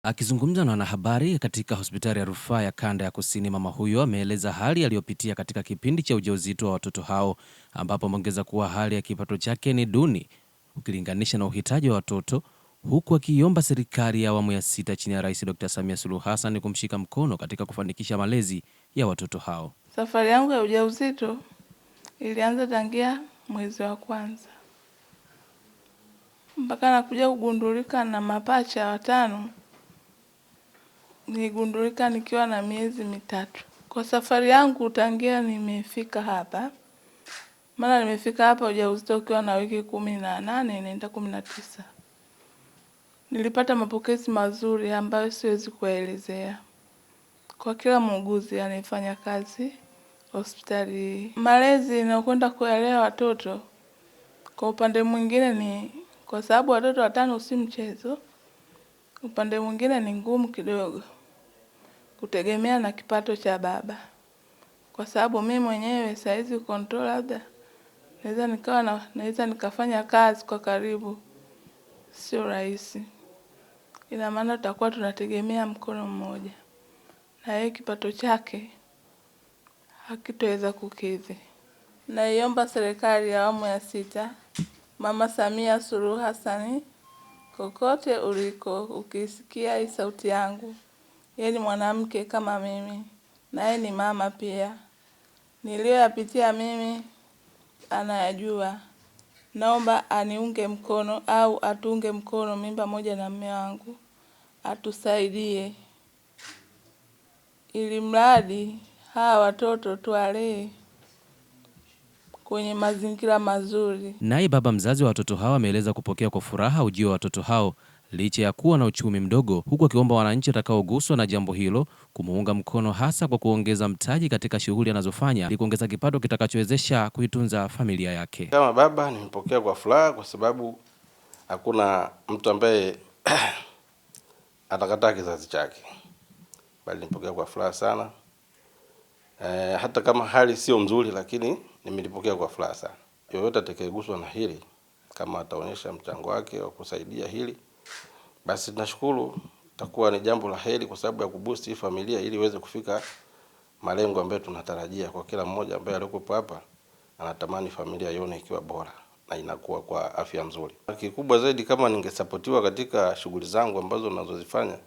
Akizungumza na wanahabari katika hospitali ya rufaa ya kanda ya Kusini, mama huyo ameeleza hali aliyopitia katika kipindi cha ujauzito wa watoto hao, ambapo ameongeza kuwa hali ya kipato chake ni duni ukilinganisha na uhitaji wa watoto, huku akiiomba serikali ya awamu ya sita chini ya Rais Dr. Samia Suluhu Hassan kumshika mkono katika kufanikisha malezi ya watoto hao. Safari yangu ya ujauzito ilianza tangia mwezi wa kwanza mpaka nakuja kugundulika na mapacha watano. Niligundulika nikiwa na miezi mitatu. Kwa safari yangu tangia nimefika hapa, maana nimefika hapa ujauzito ukiwa na wiki 18 inaenda 19. Nilipata mapokezi mazuri ambayo siwezi kuelezea kwa kila muuguzi anayefanya kazi hospitali. Malezi na kwenda kuelea watoto kwa upande mwingine ni kwa sababu watoto watano si mchezo. Upande mwingine ni ngumu kidogo, kutegemea na kipato cha baba, kwa sababu mimi mwenyewe saizi control labda naweza nikafanya kazi kwa karibu, sio rahisi. Ina maana tutakuwa tunategemea mkono mmoja, na yeye kipato chake hakitoweza kukidhi. Naiomba serikali ya awamu ya sita, Mama Samia Suluhu Hassan, kokote uliko ukisikia hii sauti yangu, yeye ni mwanamke kama mimi, na yeye ni mama pia. Niliyoyapitia mimi anayajua. Naomba aniunge mkono au atunge mkono mimi pamoja na mume wangu, atusaidie ili mradi hawa watoto tuwalee kwenye mazingira mazuri. Naye baba mzazi wa watoto hao ameeleza kupokea kwa furaha ujio wa watoto hao licha ya kuwa na uchumi mdogo, huku akiomba wananchi watakaoguswa na jambo hilo kumuunga mkono, hasa kwa kuongeza mtaji katika shughuli anazofanya ili kuongeza kipato kitakachowezesha kuitunza familia yake. Kama baba nimepokea kwa furaha, kwa sababu hakuna mtu ambaye atakataa kizazi chake, bali nimepokea kwa furaha sana. Hata kama hali sio nzuri, lakini nimelipokea kwa furaha sana. Yoyote atakayeguswa na hili, kama ataonyesha mchango wake wa kusaidia hili, basi tunashukuru, itakuwa ni jambo la heri kwa sababu ya kuboost familia ili iweze kufika malengo ambayo tunatarajia. Kwa kila mmoja ambaye alikuwa hapa anatamani familia ione ikiwa bora na inakuwa kwa afya nzuri. Kikubwa zaidi, kama ningesapotiwa katika shughuli zangu ambazo ninazozifanya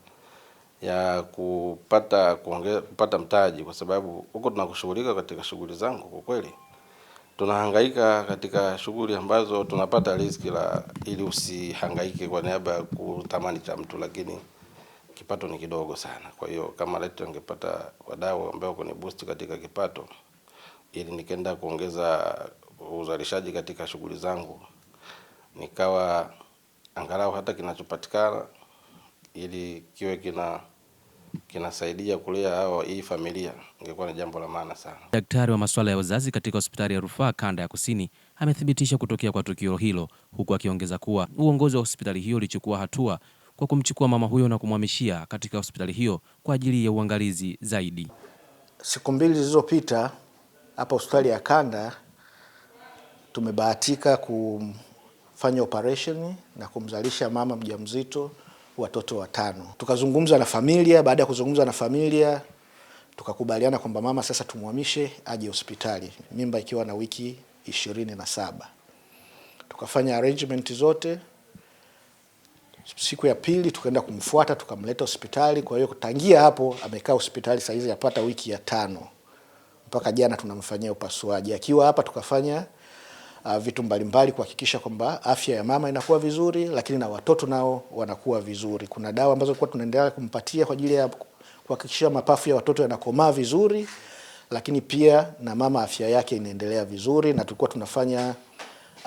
ya kupata mtaji, kwa sababu huko tunakushughulika katika shughuli zangu, kwa kweli tunahangaika katika shughuli ambazo tunapata riziki ili usihangaike kwa niaba ya kutamani cha mtu, lakini kipato ni kidogo sana. Kwa hiyo kama leo ningepata wadau ambao kuni boost katika kipato ili nikaenda kuongeza uzalishaji katika shughuli zangu, nikawa angalau hata kinachopatikana ili kiwe kinasaidia kulea hii familia, ingekuwa ni jambo la maana sana. Daktari wa masuala ya uzazi katika hospitali ya rufaa kanda ya Kusini amethibitisha kutokea kwa tukio hilo, huku akiongeza kuwa uongozi wa hospitali hiyo ulichukua hatua kwa kumchukua mama huyo na kumhamishia katika hospitali hiyo kwa ajili ya uangalizi zaidi. Siku 2 zilizopita hapa hospitali ya kanda tumebahatika kufanya operation na kumzalisha mama mjamzito watoto 5. Tukazungumza na familia. Baada ya kuzungumza na familia, tukakubaliana kwamba mama sasa tumhamishe aje hospitali, mimba ikiwa na wiki 27. Tukafanya arrangement zote. Siku ya pili tukaenda kumfuata, tukamleta hospitali. Kwa hiyo kutangia hapo amekaa hospitali sasa hizi yapata wiki ya 5. Mpaka jana tunamfanyia upasuaji. Akiwa hapa tukafanya vitu mbalimbali kuhakikisha kwamba afya ya mama inakuwa vizuri, lakini na watoto nao wanakuwa vizuri. Kuna dawa ambazo kwa tunaendelea kumpatia kwa ajili ya kuhakikisha mapafu ya watoto yanakomaa vizuri, lakini pia na mama afya yake inaendelea vizuri, na tulikuwa tunafanya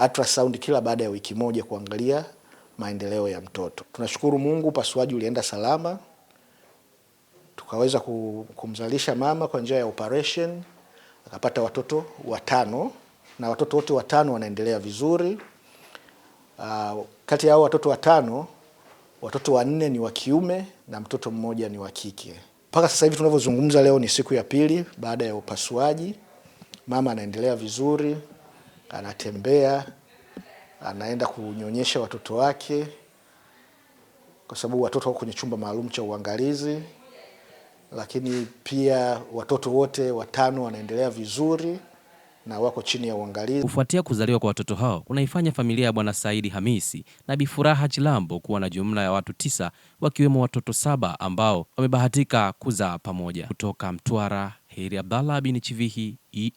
ultrasound kila baada ya wiki moja kuangalia maendeleo ya mtoto. Tunashukuru Mungu, upasuaji ulienda salama. Tukaweza kumzalisha mama kwa njia ya operation, akapata watoto 5 na watoto wote 5 wanaendelea vizuri. Kati ya hao watoto 5, watoto 4 ni wa kiume na mtoto mmoja ni wa kike. Mpaka sasa hivi tunavyozungumza, leo ni siku ya 2 baada ya upasuaji. Mama anaendelea vizuri, anatembea, anaenda kunyonyesha watoto wake. kwa sababu watoto wako kwenye chumba maalum cha uangalizi, lakini pia watoto wote 5 wanaendelea vizuri na wako chini ya uangalizi. Kufuatia kuzaliwa kwa watoto hao kunaifanya familia ya Bwana Saidi Hamisi na Bi Furaha Chilambo kuwa na jumla ya watu 9 wakiwemo watoto 7 ambao wamebahatika kuzaa pamoja. Kutoka Mtwara, Heri Abdallah bin Chivihi, EA.